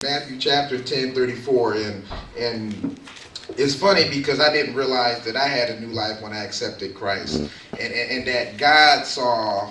Matthew chapter 10:34, and it's funny because I didn't realize that I had a new life when I accepted Christ, and that God saw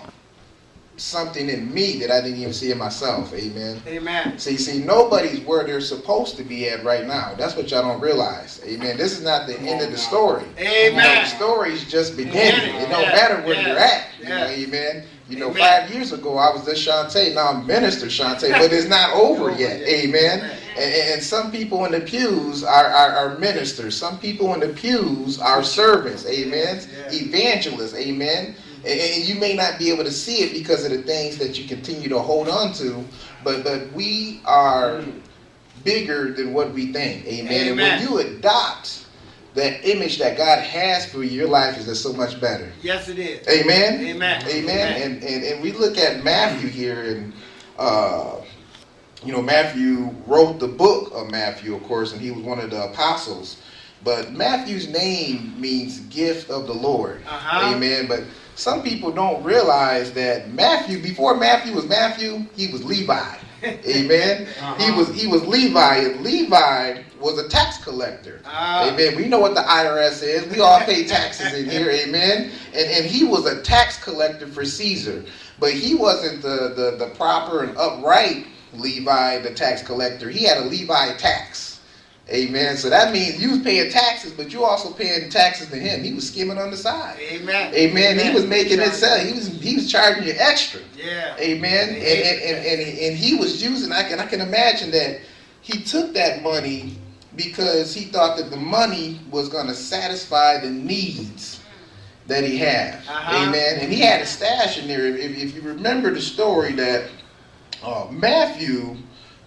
something in me that I didn't even see in myself. Amen. Amen. See, nobody's where they're supposed to be at right now. That's what y'all don't realize. Amen. This is not the end of the story. Amen. The story's just beginning. It don't matter where you're at. Amen. 5 years ago I was just Shaunta. Now I'm Minister Shaunta, but it's not over yet. Amen. And some people in the pews are ministers. Some people in the pews are servants. Amen. Evangelists. Amen. And you may not be able to see it because of the things that you continue to hold on to, but we are bigger than what we think. Amen. And when you adopt that image that God has for you, your life is just so much better. Yes, it is. Amen. Amen. Amen. And we look at Matthew here, and Matthew wrote the book of Matthew, of course, and he was one of the apostles. But Matthew's name means gift of the Lord. Amen. But some people don't realize that Matthew, before Matthew, he was Levi. Amen. He was Levi, and Levi was a tax collector. Amen. We know what the IRS is. We all pay taxes in here. Amen. And he was a tax collector for Caesar, but he wasn't the proper and upright Levi, the tax collector. He had a Levi tax. Amen. So that means you was paying taxes, but you also paying taxes to him. He was skimming on the side. Amen. Amen. He was making it sell. He was charging you extra. Yeah. Amen. And he was using. I can imagine that he took that money because he thought that the money was going to satisfy the needs that he had. Amen. And he had a stash in there. If you remember the story that Matthew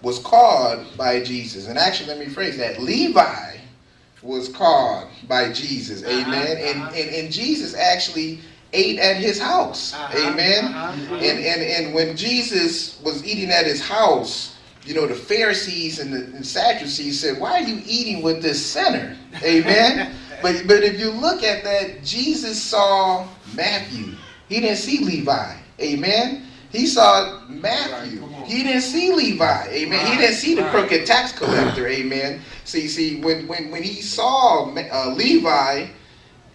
was called by Jesus. And actually, let me phrase that. Levi was called by Jesus. Amen. And Jesus actually ate at his house. Amen. And when Jesus was eating at his house, the Pharisees and the Sadducees said, "Why are you eating with this sinner?" Amen. But if you look at that, Jesus saw Matthew. He didn't see Levi. Amen. He saw Matthew. He didn't see Levi. Amen. He didn't see the crooked tax collector. Amen. See, when he saw Levi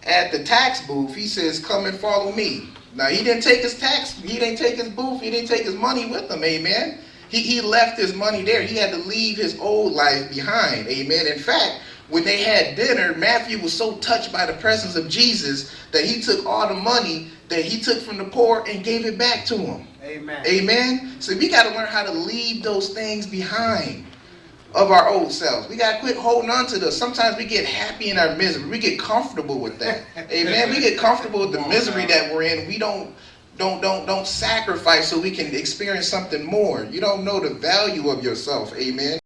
at the tax booth, he says, "Come and follow me." Now, he didn't take his tax. He didn't take his booth. He didn't take his money with him. Amen. He left his money there. He had to leave his old life behind. Amen. In fact, when they had dinner, Matthew was so touched by the presence of Jesus that he took all the money that he took from the poor and gave it back to him. Amen. Amen. So we got to learn how to leave those things behind of our old selves. We got to quit holding on to those. Sometimes we get happy in our misery. We get comfortable with that. Amen. We get comfortable with the misery that we're in. We don't sacrifice so we can experience something more. You don't know the value of yourself. Amen.